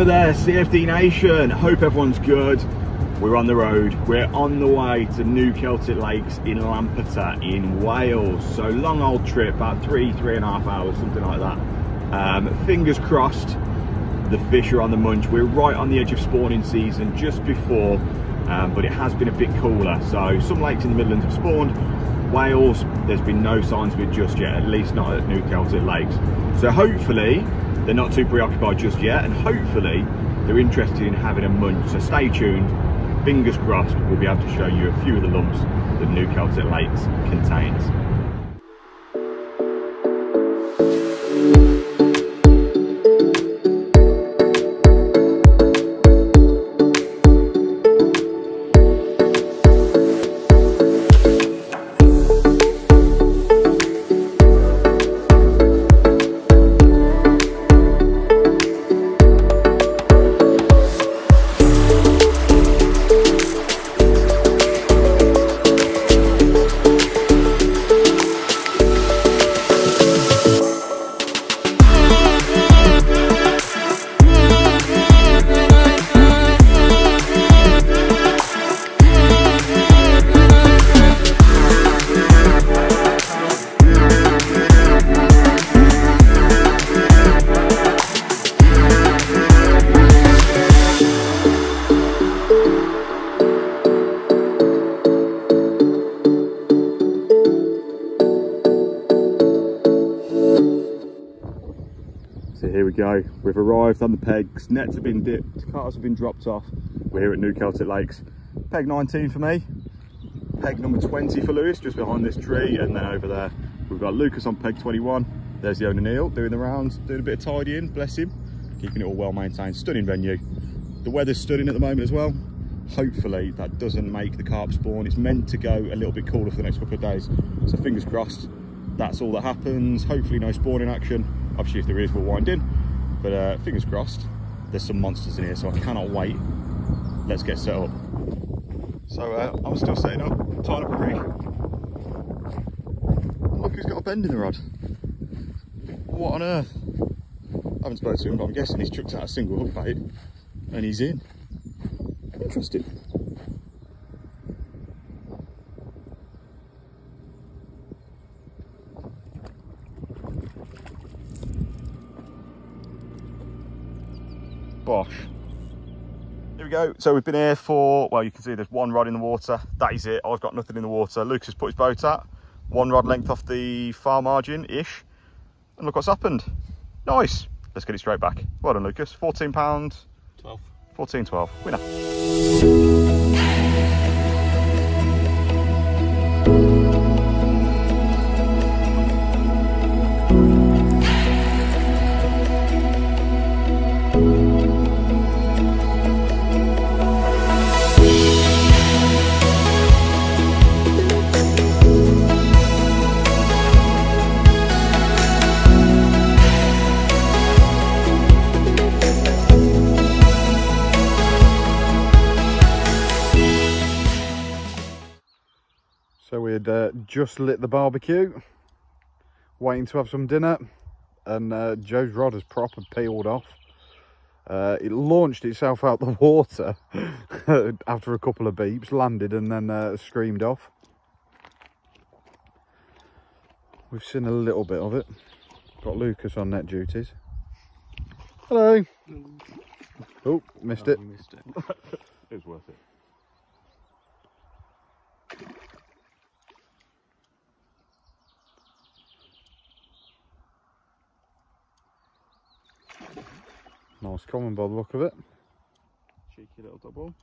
Hello there, CFD Nation. Hope everyone's good. We're on the road. We're on the way to New Celtic Lakes in Lampeter in Wales. So long old trip, about three and a half hours, something like that. Fingers crossed, the fish are on the munch. We're right on the edge of spawning season, just before, but it has been a bit cooler. So some lakes in the Midlands have spawned. Wales, there's been no signs of it just yet, at least not at New Celtic Lakes. So hopefully they're not too preoccupied just yet, and hopefully they're interested in having a munch. So stay tuned, fingers crossed, we'll be able to show you a few of the lumps that New Celtic Lakes contains. Here we go, we've arrived on the pegs, nets have been dipped, cars have been dropped off. We're here at New Celtic Lakes. Peg 19 for me, peg number 20 for Lewis, just behind this tree, and then over there we've got Lucas on peg 21. There's the owner Neil, doing the rounds, doing a bit of tidying, bless him, keeping it all well maintained. Stunning venue. The weather's stunning at the moment as well. Hopefully that doesn't make the carp spawn. It's meant to go a little bit cooler for the next couple of days, so fingers crossed that's all that happens. Hopefully no spawning action. Obviously if there is, we'll wind in, but fingers crossed. There's some monsters in here, so I cannot wait. Let's get set up. So I'm still setting up, tying up a rig. Look who's got a bend in the rod. What on earth? I haven't spoken to him, but I'm guessing he's chucked out a single hook bait and he's in. Interesting. Bosh. Here we go. So we've been here for, well, you can see there's one rod in the water. That is it. I've got nothing in the water. Lucas has put his boat out. One rod length off the far margin-ish. And look what's happened. Nice. Let's get it straight back. Well done, Lucas. £14. 12. 14.12. Winner. So we had just lit the barbecue, waiting to have some dinner, and Joe's rod has proper peeled off. It launched itself out the water after a couple of beeps, landed and then screamed off. We've seen a little bit of it. Got Lucas on net duties. Hello. Oh, missed it. Missed it. It was worth it. Nice common by the look of it. Cheeky little double.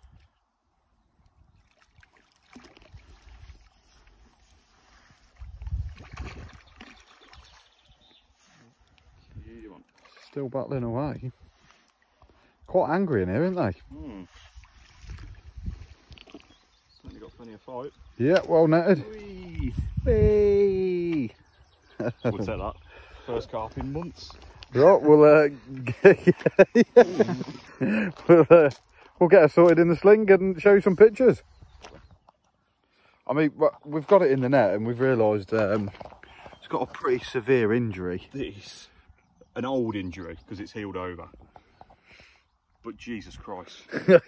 Still battling away. Quite angry in here, aren't they? Certainly got plenty of fight. Yeah, well netted. Whee! We'll take that. First carp in months. Right, we'll get her sorted in the sling and show you some pictures. I mean, we've got it in the net and we've realised it's got a pretty severe injury. This, an old injury, because it's healed over. but Jesus Christ. Yeah.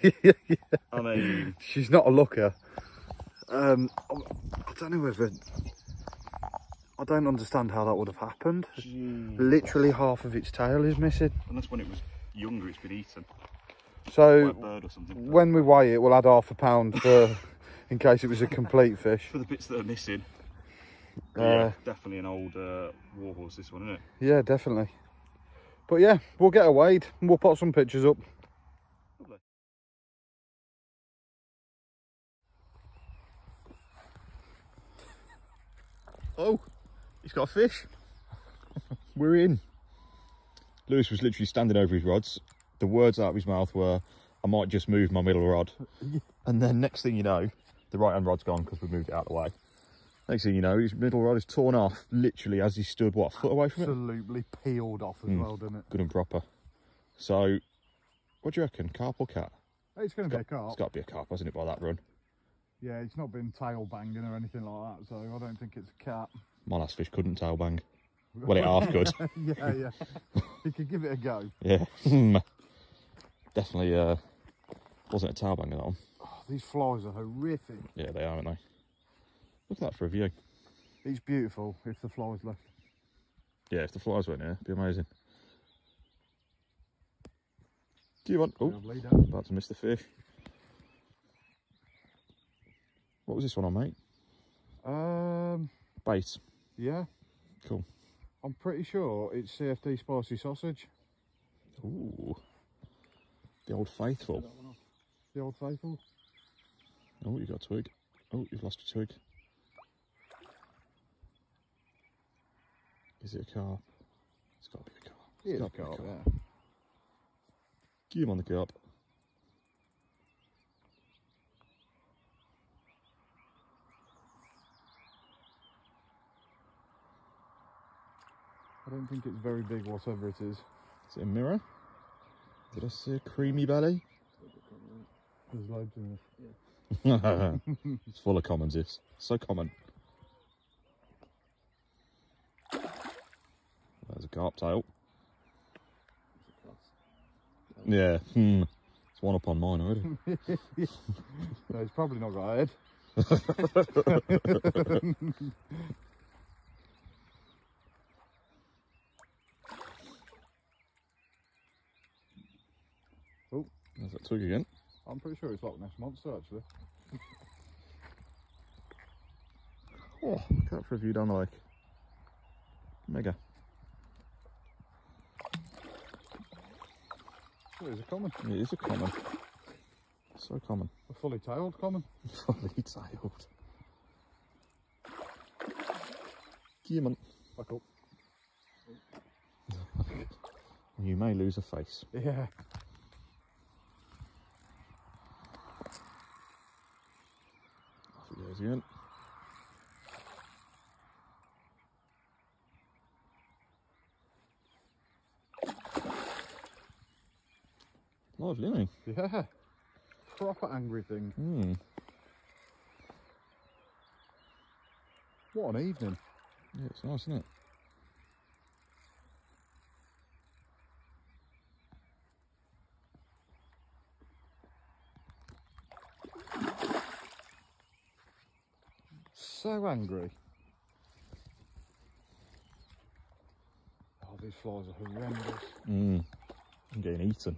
I mean... She's not a looker. I don't know whether... I don't understand how that would have happened. Jeez. Literally half of its tail is missing. Unless when it was younger it's been eaten. So by a bird or something. when we weigh it, we'll add £1/2 for in case it was a complete fish. For the bits that are missing. Yeah, definitely an old warhorse, this one, isn't it? Yeah, definitely. But yeah, we'll get her weighed and we'll put some pictures up. Lovely. Oh, he's got a fish. We're in. Lewis was literally standing over his rods. The words out of his mouth were, I might just move my middle rod. And then next thing you know, the right hand rod's gone because we moved it out of the way. Next thing you know, his middle rod is torn off, literally as he stood, what, a foot away from it? Absolutely peeled off as well, didn't it? Good and proper. So, what do you reckon, carp or cat? It's going to be a carp. It's got to be a carp, hasn't it, by that run? Yeah, it's not been tail banging or anything like that, so I don't think it's a cat. My last fish couldn't tail bang. Well, it half could. Yeah. You could give it a go. Yeah. Definitely wasn't a tail banger, that one. Oh, these flies are horrific. Yeah, they are, aren't they? Look at that for a view. It's beautiful if the flies left. Yeah, if the flies weren't here, it'd be amazing. Do you want? Oh, about to miss the fish. What was this one on, mate? Bait. Yeah. Cool. I'm pretty sure it's CFD spicy sausage. Ooh. The old faithful. The old faithful. Oh, you got a twig. Oh, you've lost a twig. Is it a carp? It's got to be a carp. It's got a to be carp, a yeah. Get him on the carp. I don't think it's very big, whatever it is. Is it a mirror? Did I see a creamy belly? There's loads in this. Yeah. It's full of commons, this. So common. There's a carp tail. Yeah. It's one up on mine already. No, it's probably not got a head. Oh, there's that twig again. I'm pretty sure it's Loch Ness Monster, actually. Oh, look out for a view down the lake. Mega. It is a common. It is a common. So common. A fully tailed common. Fully tailed. Come on. Back up. You may lose a face. Yeah. Off it goes again. Lovely, isn't he? Yeah. Proper angry thing. What an evening. Yeah, it's nice, isn't it? So angry. Oh, these flies are horrendous. I'm getting eaten.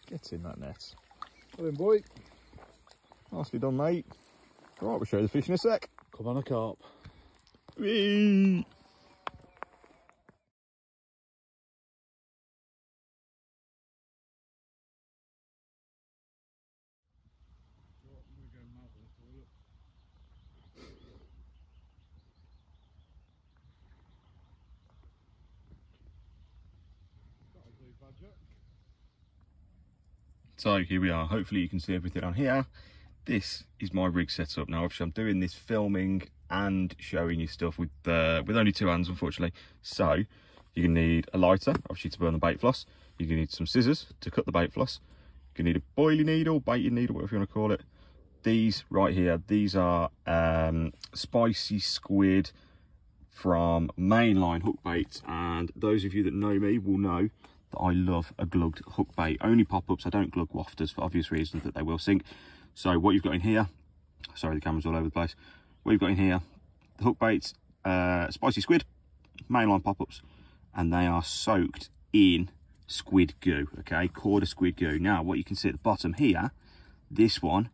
Get in that net. Come in, boy. Nicely done, mate. All right, we'll show you the fish in a sec. Come on, a carp. Whee! So here we are. Hopefully you can see everything on here. This is my rig setup. Now obviously I'm doing this filming and showing you stuff with only two hands, unfortunately. So you're gonna need a lighter, obviously, to burn the bait floss. You're gonna need some scissors to cut the bait floss. You're gonna need a boilie needle, baiting needle, whatever you want to call it. These right here, these are spicy squid from mainline hook baits, and those of you that know me will know that I love a glugged hook bait. Only pop-ups, I don't glug wafters for obvious reasons that they will sink. So what you've got in here, sorry the camera's all over the place, what you've got in here, the hook baits, spicy squid, mainline pop-ups, and they are soaked in squid goo, okay, Korda squid goo. Now what you can see at the bottom here, this one,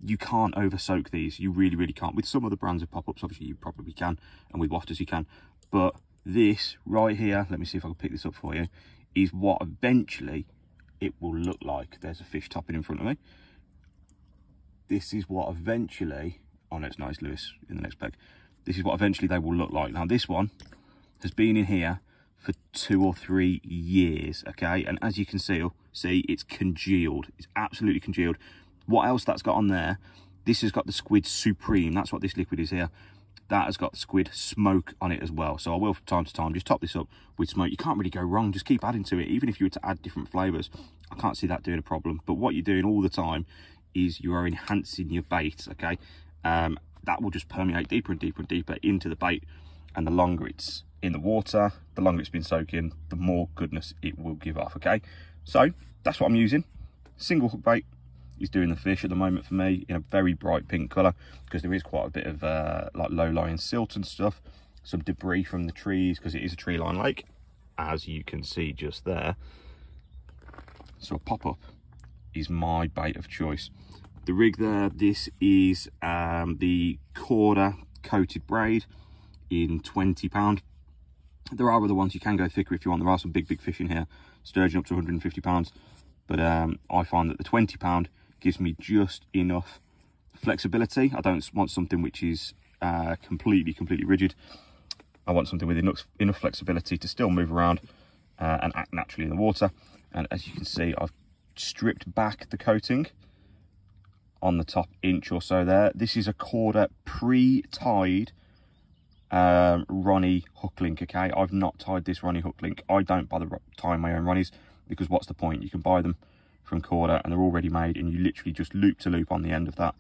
you can't over soak these, you really can't. With some other brands of pop-ups obviously you probably can, and with wafters you can, but this right here, let me see if I can pick this up for you, is what eventually it will look like. There's a fish topping in front of me. This is what eventually, oh no, it's nice, Lewis, in the next peg. This is what eventually they will look like. Now this one has been in here for 2 or 3 years, okay, and as you can see, it's congealed. It's absolutely congealed. What else that's got on there, this has got the squid supreme, that's what this liquid is here. That has got squid smoke on it as well. So I will from time to time just top this up with smoke. You can't really go wrong, just keep adding to it. Even if you were to add different flavors, I can't see that doing a problem. But what you're doing all the time is you are enhancing your bait, okay? That will just permeate deeper and deeper and deeper into the bait, and the longer it's in the water, the longer it's been soaking, the more goodness it will give off, okay? So that's what I'm using. Single hook bait is doing the fish at the moment for me in a very bright pink colour, because there is quite a bit of like low-lying silt and stuff, some debris from the trees, because it is a tree-lined lake, as you can see just there. So a pop-up is my bait of choice. The rig there, this is the Korda coated braid in £20. There are other ones you can go thicker if you want. There are some big fish in here, sturgeon up to £150, but I find that the £20 gives me just enough flexibility. I don't want something which is completely rigid. I want something with enough flexibility to still move around and act naturally in the water. And as you can see, I've stripped back the coating on the top inch or so there. This is a Korda pre-tied Ronnie hook link, okay? I've not tied this Ronnie hook link. I don't bother tying my own Ronnies, because what's the point? You can buy them from Korda and they're already made, and you literally just loop to loop on the end of that.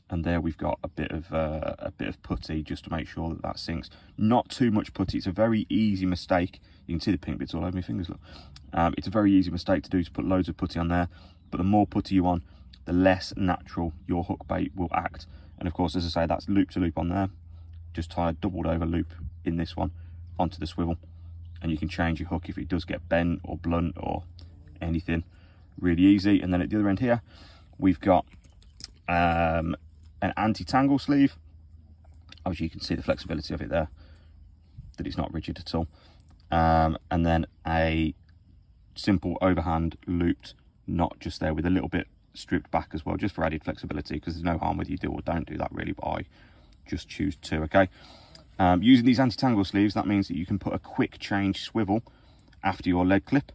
And there we've got a bit of putty just to make sure that sinks. Not too much putty. It's a very easy mistake. You can see the pink bits all over my fingers, look. It's a very easy mistake to do, to put loads of putty on there, but the more putty you on, the less natural your hook bait will act. And of course, as I say, that's loop to loop on there. Just tie a doubled over loop in this one onto the swivel, and you can change your hook if it does get bent or blunt or anything. Really easy. And then at the other end here, we've got an anti-tangle sleeve. Obviously you can see the flexibility of it there, that it's not rigid at all. And then a simple overhand looped knot just there with a little bit stripped back as well, just for added flexibility, because there's no harm whether you do or don't do that really, but I just choose to, okay? Using these anti-tangle sleeves, that means that you can put a quick change swivel after your leg clip.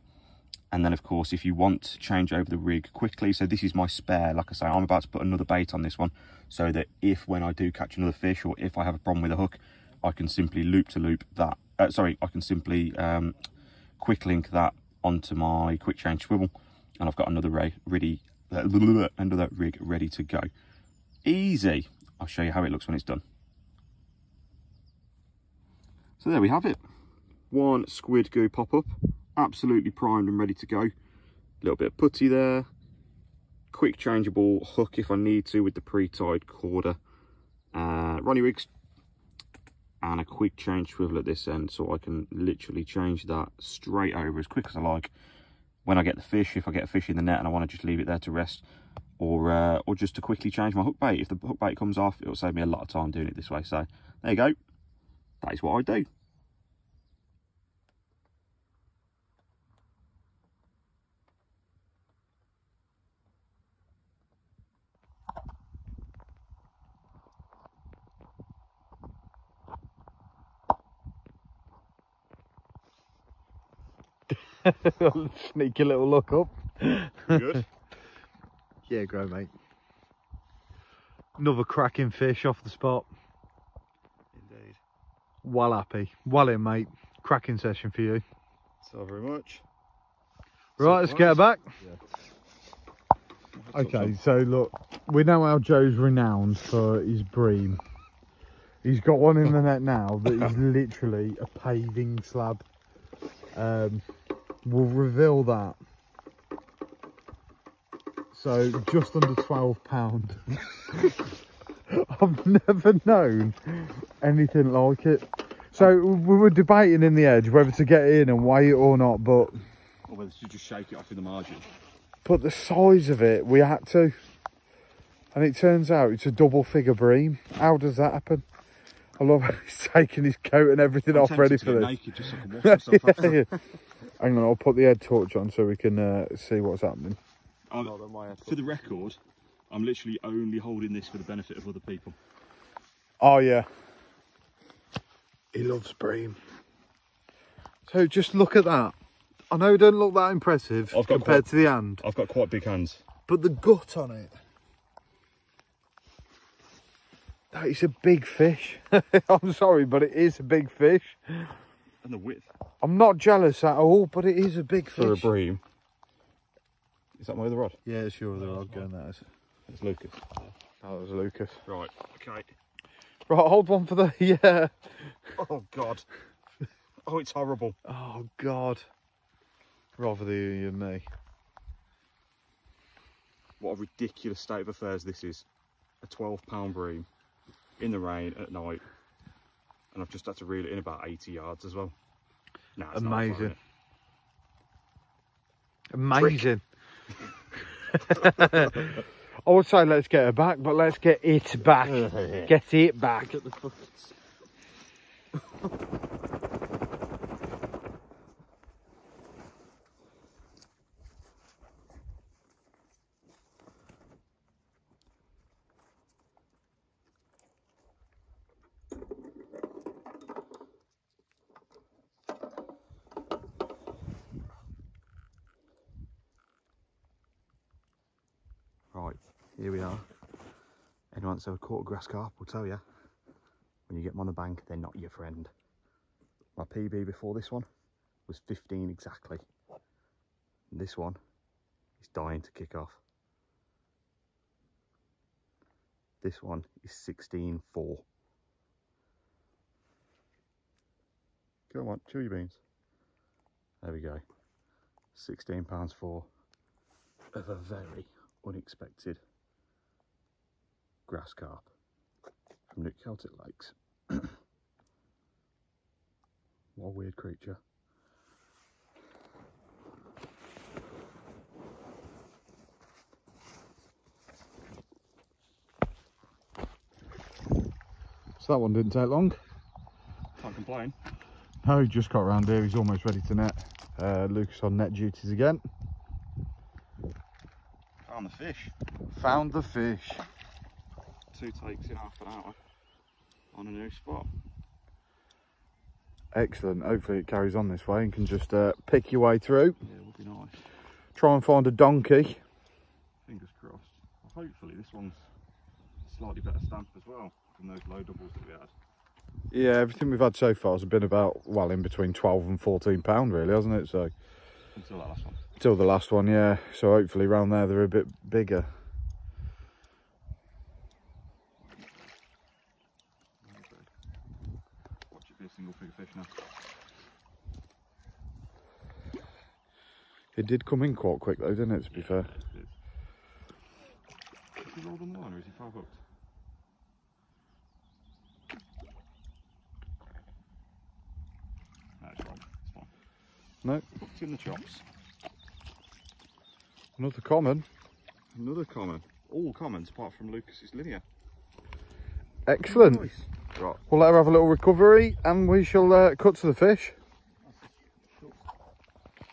And then of course, if you want to change over the rig quickly, so this is my spare, like I say, I'm about to put another bait on this one, so that if when I do catch another fish, or if I have a problem with a hook, I can simply loop to loop that, I can simply quick link that onto my quick change swivel, and I've got another rig ready to go. Easy. I'll show you how it looks when it's done. So there we have it. One squid goo pop-up, absolutely primed and ready to go. A little bit of putty there, quick changeable hook if I need to with the pre-tied Korda Ronnie rigs, and a quick change swivel at this end, so I can literally change that straight over as quick as I like when I get the fish. If I get a fish in the net and I want to just leave it there to rest, or just to quickly change my hook bait. If the hook bait comes off, it'll save me a lot of time doing it this way. So there you go, that is what I do. Sneaky little look up. Good. Yeah, great, mate. Another cracking fish off the spot. Indeed. Well happy. Well in, mate. Cracking session for you. So very much. Right, let's get her back. Yeah. Okay, so look, we know how Joe's renowned for his bream. He's got one in the net now that is literally a paving slab. We'll reveal that. So just under £12. I've never known anything like it. So we were debating in the edge whether to get in and weigh it or not, but... Or whether to just shake it off in the margin. But the size of it, we had to. And it turns out it's a double figure bream. How does that happen? I love how he's taking his coat and everything off ready for this. Naked just so I can wash myself after. Yeah. Hang on, I'll put the head torch on so we can see what's happening. For the record, I'm literally only holding this for the benefit of other people. Oh yeah. He loves bream. So just look at that. I know it doesn't look that impressive compared to the hand. I've got quite big hands. But the gut on it. That is a big fish. I'm sorry, but it is a big fish. And the width. I'm not jealous at all, but it is a big fish. For a bream. Is that my other rod? Yeah, it's your other rod going, that is. It's Lucas. That was Lucas. Right, okay. Right, hold one for the, yeah. Oh, God. Oh, it's horrible. Oh, God. Rather you and me. What a ridiculous state of affairs this is. A 12-pound bream in the rain at night. And I've just had to reel it in about 80 yards as well. Nah, it's amazing. Amazing. I would say let's get her back, but let's get it back. Get it back. Look at the buckets. Right, here we are. Anyone that's ever caught a grass carp will tell you, when you get them on the bank, they're not your friend. My PB before this one was 15 exactly. And this one is dying to kick off. This one is 16.4. Go on, chew your beans. There we go. £16.4 of a very unexpected grass carp from New Celtic Lakes. What a weird creature. So that one didn't take long. Can't complain. No, he just got around here. He's almost ready to net. Lucas on net duties again. Found the fish. Found the fish. 2 takes in half an hour on a new spot. Excellent. Hopefully it carries on this way and can just pick your way through. Yeah, it would be nice. Try and find a donkey. Fingers crossed. Well, hopefully this one's slightly better stamp as well than those low doubles that we had. Yeah, everything we've had so far has been about, well, in between 12 and 14 pound really, hasn't it? So until that last one. Till the last one, yeah. So hopefully around there they're a bit bigger. Watch it be a single figure fish now. It did come in quite quick though, didn't it, to be fair? It did. Is he rolled on the line or is he foul hooked? No, it's right. It's fine. No. Hooked in the chops. Another common. Another common. All commons apart from Lucas's linear. Excellent. Nice. Right. We'll let her have a little recovery and we shall cut to the fish.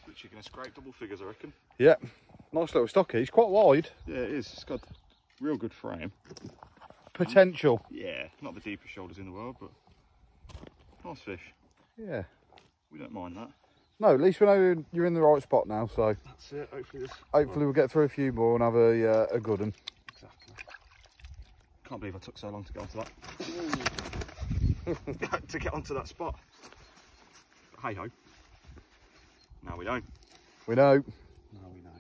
Literally going to scrape double figures, I reckon. Yeah. Nice little stocky. It's quite wide. Yeah, it is. It's got real good frame. Potential. Yeah, not the deepest shoulders in the world, but nice fish. Yeah. We don't mind that. No, at least we know you're in the right spot now, so That's it. hopefully we'll get through a few more and have a good one. Exactly. Can't believe I took so long to get onto that. To get onto that spot. Hey ho. Now we don't. We know. Now we know.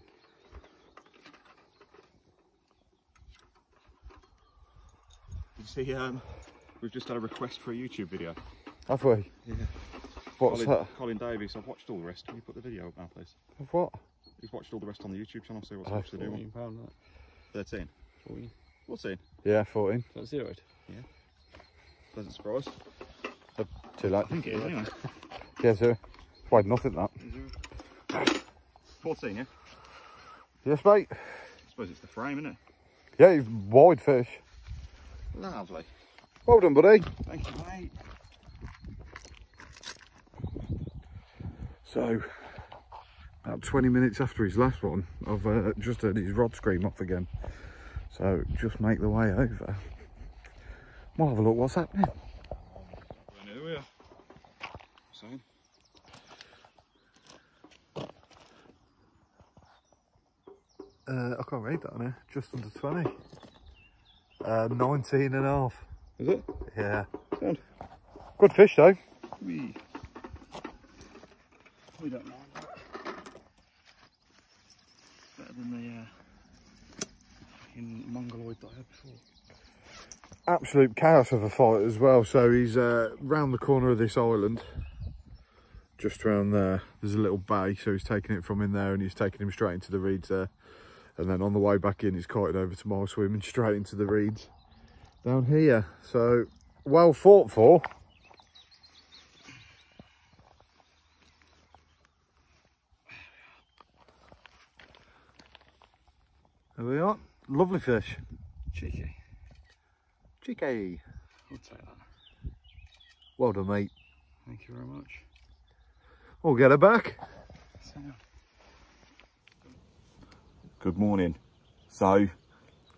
Did you see we've just had a request for a YouTube video. Have we? Yeah. What's that? Colin Davies. I've watched all the rest. Can you put the video up now, please? Of what? He's watched all the rest on the YouTube channel, so what's the new one? £14, that. 13? 14. 14? Yeah, 14. That's zeroed. Yeah. Pleasant surprise. Too late. I think it is, anyway. Yeah, so weighed nothing that. 14, yeah? Yes, mate. I suppose it's the frame, isn't it? Yeah, he's wide fish. Lovely. Well done, buddy. Thank you, mate. So, about 20 minutes after his last one, I've just heard his rod scream off again. So, just make the way over. We'll have a look what's happening. Here we are. Same. I can't read that on here. Just under 20. 19 and a half. Is it? Yeah. Sound. Good fish though. We don't mind that. Better than the fucking mongoloid that I had before. Absolute chaos of a fight as well. So he's round the corner of this island. Just around there. There's a little bay, so he's taking it from in there and he's taking him straight into the reeds there. And then on the way back in, he's kited over to my swim and straight into the reeds down here. So, well fought for. There we are. Lovely fish. Cheeky. Cheeky. I'll take that. Well done, mate. Thank you very much. We'll get her back. Good morning. So,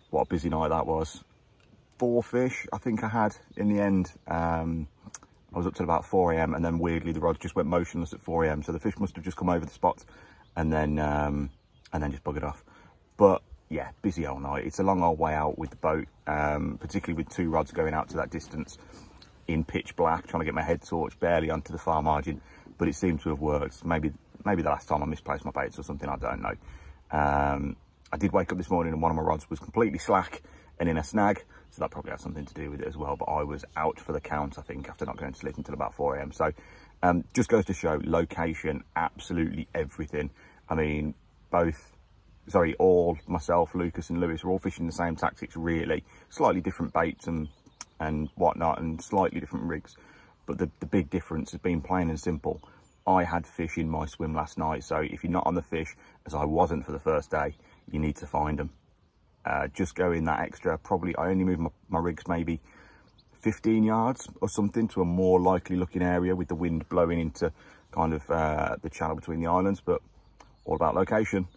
what a busy night that was. 4 fish, I think I had in the end. I was up till about 4 AM, and then weirdly the rod just went motionless at 4 AM. So the fish must have just come over the spots and then just buggered off. But yeah, busy all night. It's a long old way out with the boat, particularly with 2 rods going out to that distance in pitch black, trying to get my head torch barely onto the far margin. But it seemed to have worked. Maybe the last time I misplaced my baits or something, I don't know. I did wake up this morning and one of my rods was completely slack and in a snag, so that probably had something to do with it as well. But I was out for the count, I think, after not going to sleep until about 4 AM. So just goes to show location, absolutely everything. I mean, all myself, Lucas and Lewis were all fishing the same tactics, really. Slightly different baits and whatnot, and slightly different rigs. But the big difference has been plain and simple. I had fish in my swim last night, so if you're not on the fish, as I wasn't for the first day, you need to find them. Just go in that extra, probably I only moved my rigs maybe 15 yards or something to a more likely looking area with the wind blowing into kind of the channel between the islands, but all about location.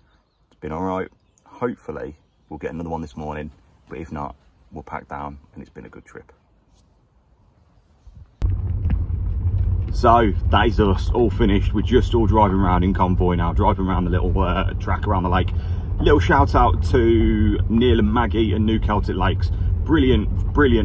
It's been all right. Hopefully we'll get another one this morning, but if not, we'll pack down, and it's been a good trip. So that is us all finished. We're just all driving around in convoy now, driving around the little track around the lake. Little shout out to Neil and Maggie and New Celtic Lakes. Brilliant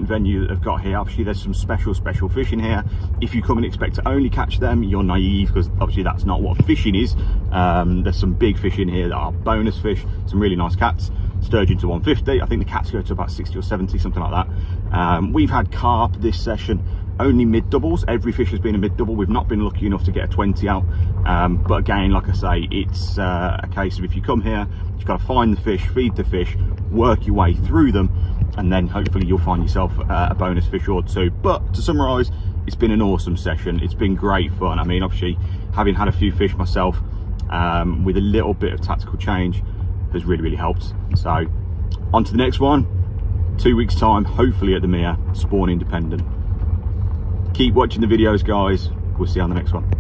venue that they've got here. Obviously there's some special fish in here. If you come and expect to only catch them, you're naive, because obviously that's not what fishing is. There's some big fish in here that are bonus fish, some really nice cats. Sturgeon to 150. I think the cats go to about 60 or 70, something like that. We've had carp this session, only mid doubles. Every fish has been a mid double. We've not been lucky enough to get a 20 out. But again, like I say, it's a case of if you come here, you've got to find the fish, feed the fish, work your way through them, and then hopefully you'll find yourself a bonus fish or two. But to summarise, it's been an awesome session. It's been great fun. I mean, obviously, having had a few fish myself, with a little bit of tactical change, has really helped. So on to the next one, 2 weeks time, hopefully at the Mere, spawn independent. Keep watching the videos, guys. We'll see you on the next one.